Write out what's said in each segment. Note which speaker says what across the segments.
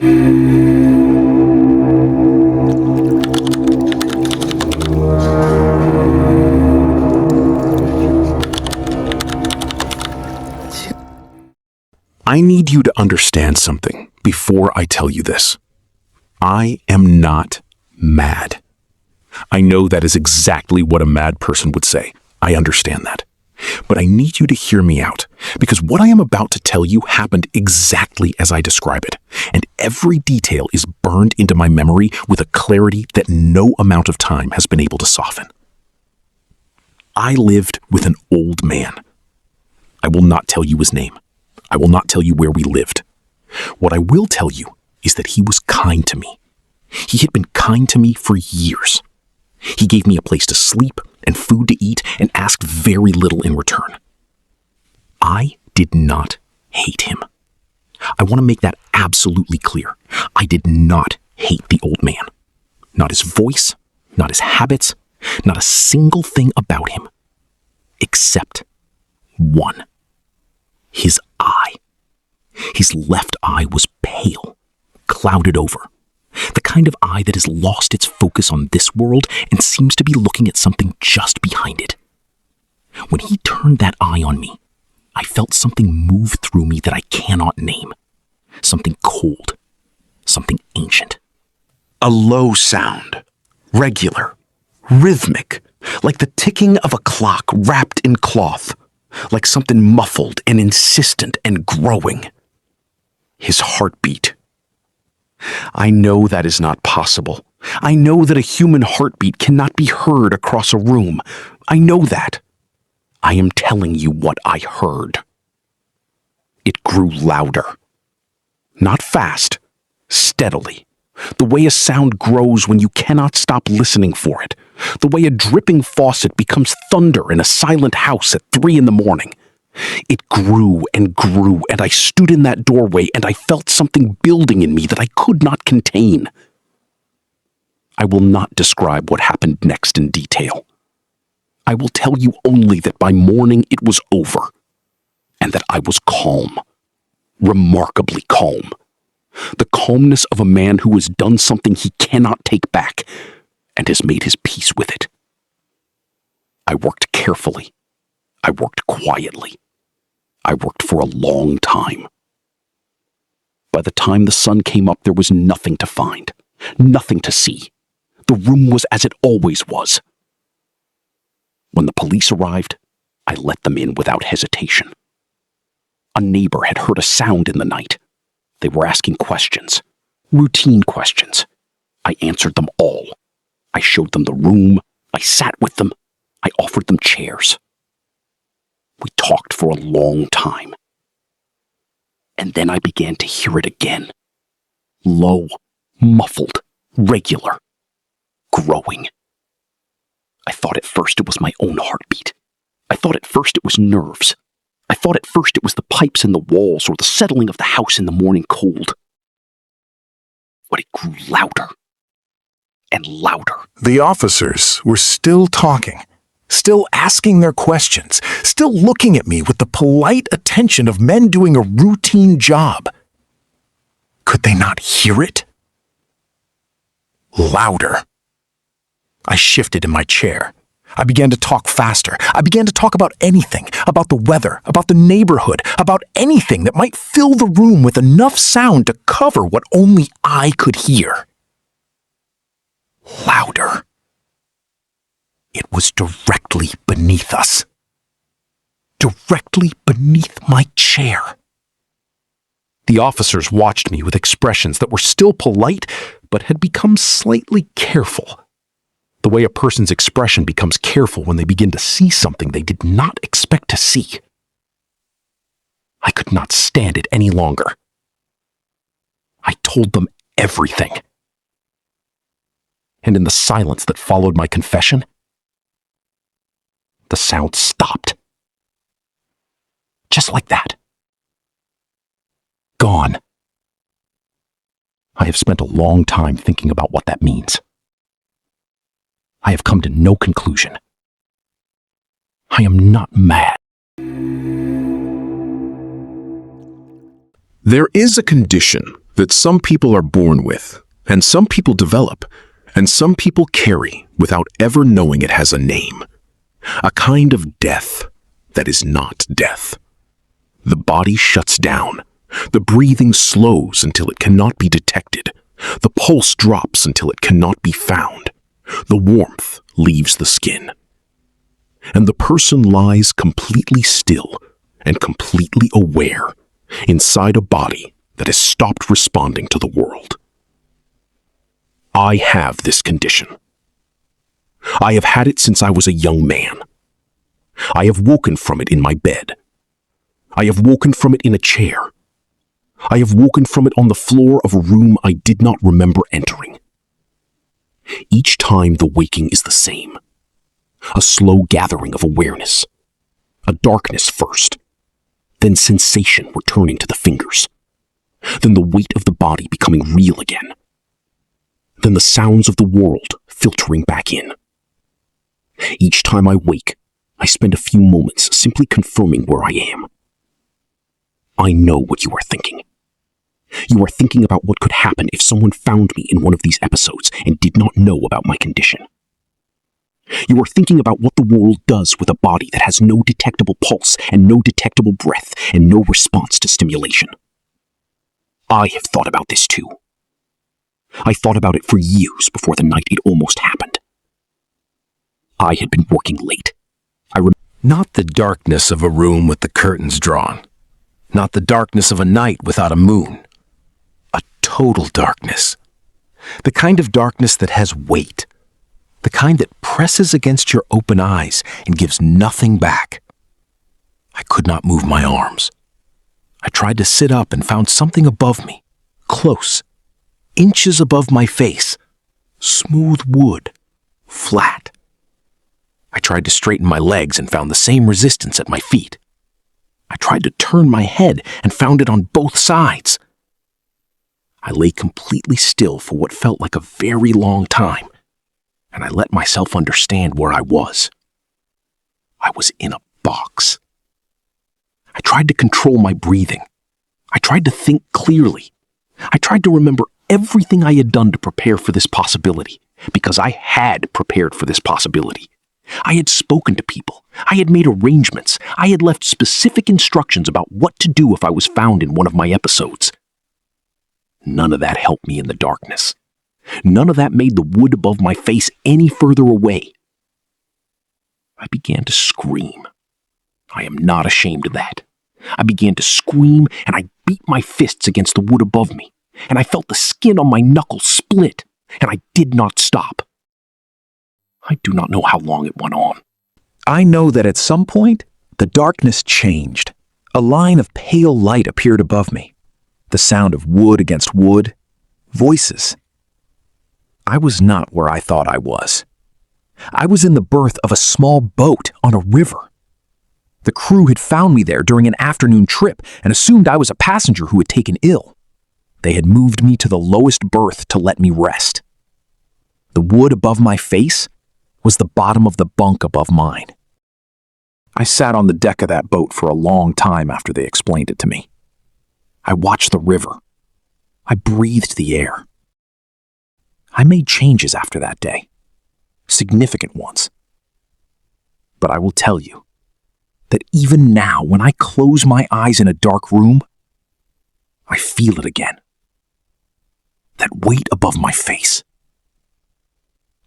Speaker 1: I need you to understand something before I tell you this. I am not mad. I know that is exactly what a mad person would say. I understand that. But I need you to hear me out, because what I am about to tell you happened exactly as I describe it, and every detail is burned into my memory with a clarity that no amount of time has been able to soften. I lived with an old man. I will not tell you his name. I will not tell you where we lived. What I will tell you is that he was kind to me. He had been kind to me for years. He gave me a place to sleep and food to eat and asked very little in return. I did not hate him. I want to make that absolutely clear. I did not hate the old man. Not his voice, not his habits, not a single thing about him. Except one. His eye. His left eye was pale, clouded over. The kind of eye that has lost its focus on this world and seems to be looking at something just behind it. When he turned that eye on me, I felt something move through me that I cannot name. Something cold. Something ancient.
Speaker 2: A low sound. Regular. Rhythmic. Like the ticking of a clock wrapped in cloth. Like something muffled and insistent and growing. His heartbeat. I know that is not possible. I know that a human heartbeat cannot be heard across a room. I know that. I am telling you what I heard. It grew louder. Not fast, steadily. The way a sound grows when you cannot stop listening for it. The way a dripping faucet becomes thunder in a silent house at 3 a.m. It grew, and I stood in that doorway and I felt something building in me that I could not contain. I will not describe what happened next in detail. I will tell you only that by morning it was over, and that I was calm, remarkably calm. The calmness of a man who has done something he cannot take back and has made his peace with it. I worked carefully. I worked quietly. I worked for a long time. By the time the sun came up, there was nothing to find, nothing to see. The room was as it always was. When the police arrived, I let them in without hesitation. A neighbor had heard a sound in the night. They were asking questions, routine questions. I answered them all. I showed them the room. I sat with them. I offered them chairs. We talked for a long time. And then I began to hear it again. Low, muffled, regular, growing. I thought at first it was my own heartbeat. I thought at first it was nerves. I thought at first it was the pipes in the walls or the settling of the house in the morning cold. But it grew louder and louder.
Speaker 3: The officers were still talking, still asking their questions, still looking at me with the polite attention of men doing a routine job. Could they not hear it? Louder. I shifted in my chair. I began to talk faster. I began to talk about anything, about the weather, about the neighborhood, about anything that might fill the room with enough sound to cover what only I could hear. Louder. It was directly beneath us. Directly beneath my chair. The officers watched me with expressions that were still polite, but had become slightly careful. The way a person's expression becomes careful when they begin to see something they did not expect to see. I could not stand it any longer. I told them everything. And in the silence that followed my confession, the sound stopped. Just like that. Gone. I have spent a long time thinking about what that means. I have come to no conclusion. I am not mad.
Speaker 1: There is a condition that some people are born with, and some people develop, and some people carry without ever knowing it has a name. A kind of death that is not death. The body shuts down. The breathing slows until it cannot be detected. The pulse drops until it cannot be found. The warmth leaves the skin. And the person lies completely still and completely aware inside a body that has stopped responding to the world. I have this condition. I have had it since I was a young man. I have woken from it in my bed. I have woken from it in a chair. I have woken from it on the floor of a room I did not remember entering. Each time the waking is the same. A slow gathering of awareness. A darkness first. Then sensation returning to the fingers. Then the weight of the body becoming real again. Then the sounds of the world filtering back in. Each time I wake, I spend a few moments simply confirming where I am. I know what you are thinking. You are thinking about what could happen if someone found me in one of these episodes and did not know about my condition. You are thinking about what the world does with a body that has no detectable pulse and no detectable breath and no response to stimulation. I have thought about this too. I thought about it for years before the night it almost happened. I had been working late.
Speaker 3: Not the darkness of a room with the curtains drawn. Not the darkness of a night without a moon. A total darkness. The kind of darkness that has weight. The kind that presses against your open eyes and gives nothing back. I could not move my arms. I tried to sit up and found something above me, close, inches above my face, smooth wood, flat. I tried to straighten my legs and found the same resistance at my feet. I tried to turn my head and found it on both sides. I lay completely still for what felt like a very long time, and I let myself understand where I was. I was in a box. I tried to control my breathing. I tried to think clearly. I tried to remember everything I had done to prepare for this possibility, because I had prepared for this possibility. I had spoken to people. I had made arrangements. I had left specific instructions about what to do if I was found in one of my episodes. None of that helped me in the darkness. None of that made the wood above my face any further away. I began to scream. I am not ashamed of that. I began to scream, and I beat my fists against the wood above me, and I felt the skin on my knuckles split, and I did not stop. I do not know how long it went on.
Speaker 4: I know that at some point, the darkness changed. A line of pale light appeared above me. The sound of wood against wood. Voices. I was not where I thought I was. I was in the berth of a small boat on a river. The crew had found me there during an afternoon trip and assumed I was a passenger who had taken ill. They had moved me to the lowest berth to let me rest. The wood above my face was the bottom of the bunk above mine. I sat on the deck of that boat for a long time after they explained it to me. I watched the river. I breathed the air. I made changes after that day. Significant ones. But I will tell you that even now, when I close my eyes in a dark room, I feel it again. That weight above my face.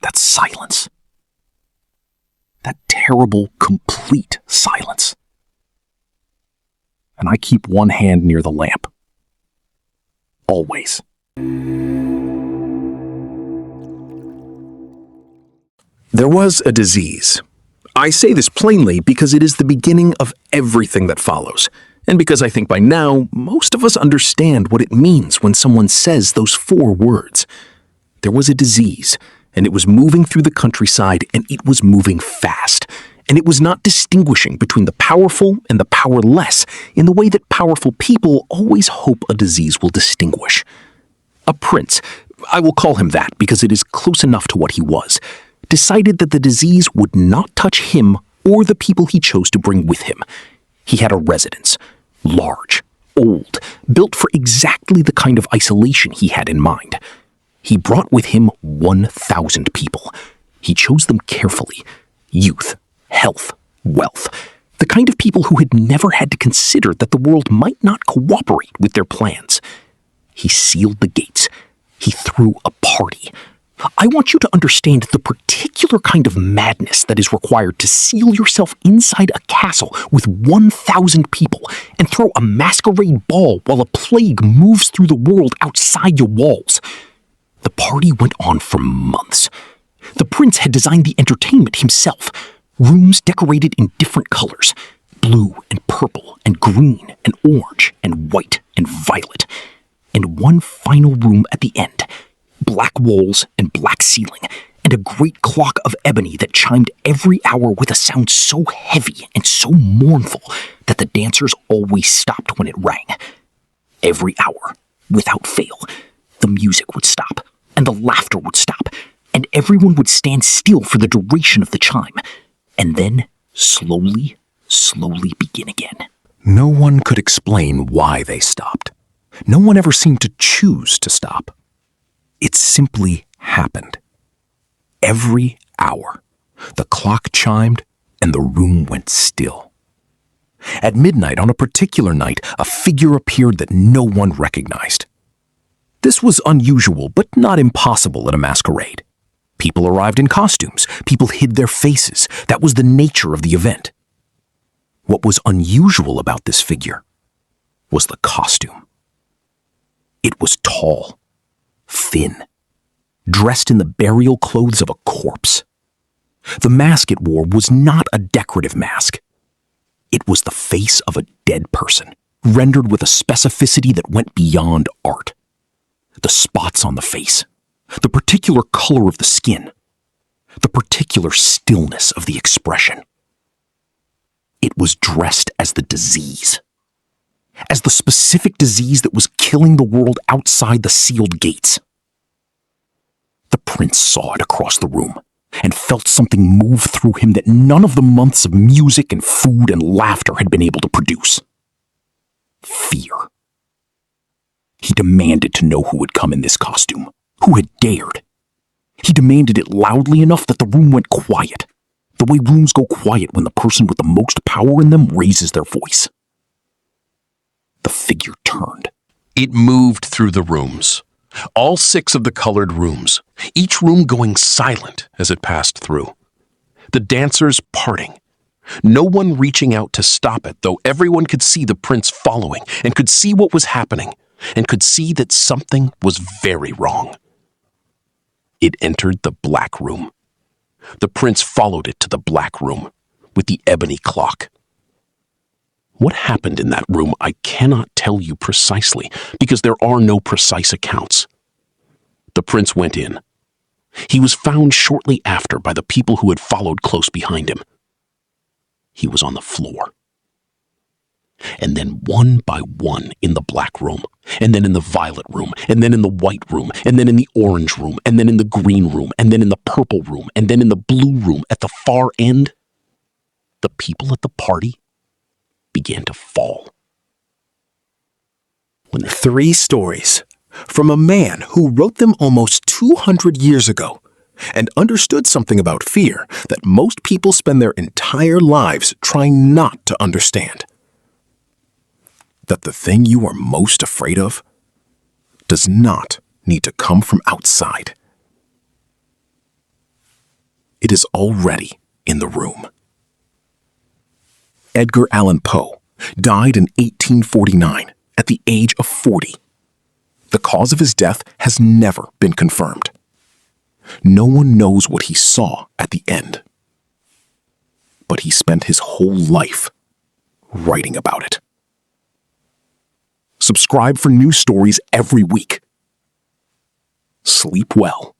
Speaker 4: That silence. That terrible, complete silence. And I keep one hand near the lamp. Always.
Speaker 1: There was a disease. I say this plainly because it is the beginning of everything that follows, and because I think by now most of us understand what it means when someone says those 4 words. There was a disease, and it was moving through the countryside, and it was moving fast, and it was not distinguishing between the powerful and the powerless in the way that powerful people always hope a disease will distinguish. A prince, I will call him that because it is close enough to what he was, decided that the disease would not touch him or the people he chose to bring with him. He had a residence, large,
Speaker 3: old, built for exactly the kind of isolation he had in mind. He brought with him 1,000 people. He chose them carefully. Youth, health, wealth. The kind of people who had never had to consider that the world might not cooperate with their plans. He sealed the gates. He threw a party. I want you to understand the particular kind of madness that is required to seal yourself inside a castle with 1,000 people and throw a masquerade ball while a plague moves through the world outside your walls. The party went on for months. The prince had designed the entertainment himself. Rooms decorated in different colors, blue and purple and green and orange and white and violet. And one final room at the end, black walls and black ceiling, and a great clock of ebony that chimed every hour with a sound so heavy and so mournful that the dancers always stopped when it rang. Every hour, without fail, the music would stop, and the laughter would stop, and everyone would stand still for the duration of the chime, and then slowly begin again.
Speaker 4: No one could explain why they stopped. No one ever seemed to choose to stop. It simply happened. Every hour, the clock chimed and the room went still. At midnight on a particular night, a figure appeared that no one recognized. This was unusual, but not impossible at a masquerade. People arrived in costumes. People hid their faces. That was the nature of the event. What was unusual about this figure was the costume. It was tall, thin, dressed in the burial clothes of a corpse. The mask it wore was not a decorative mask. It was the face of a dead person, rendered with a specificity that went beyond art. The spots on the face, the particular color of the skin, the particular stillness of the expression. It was dressed as the disease. As the specific disease that was killing the world outside the sealed gates. The prince saw it across the room and felt something move through him that none of the months of music and food and laughter had been able to produce. Fear. He demanded to know who had come in this costume, who had dared. He demanded it loudly enough that the room went quiet, the way rooms go quiet when the person with the most power in them raises their voice. The figure turned.
Speaker 3: It moved through the rooms, all 6 of the colored rooms, each room going silent as it passed through. The dancers parting, no one reaching out to stop it, though everyone could see the prince following and could see what was happening and could see that something was very wrong. It entered the black room. The prince followed it to the black room with the ebony clock. What happened in that room I cannot tell you precisely, because there are no precise accounts. The prince went in. He was found shortly after by the people who had followed close behind him. He was on the floor. And then one by one in the black room, and then in the violet room, and then in the white room, and then in the orange room, and then in the green room, and then in the purple room, and then in the blue room at the far end, the people at the party began to fall.
Speaker 5: 3 stories from a man who wrote them almost 200 years ago and understood something about fear that most people spend their entire lives trying not to understand. That the thing you are most afraid of does not need to come from outside. It is already in the room. Edgar Allan Poe died in 1849 at the age of 40. The cause of his death has never been confirmed. No one knows what he saw at the end. But he spent his whole life writing about it. Subscribe for new stories every week. Sleep well.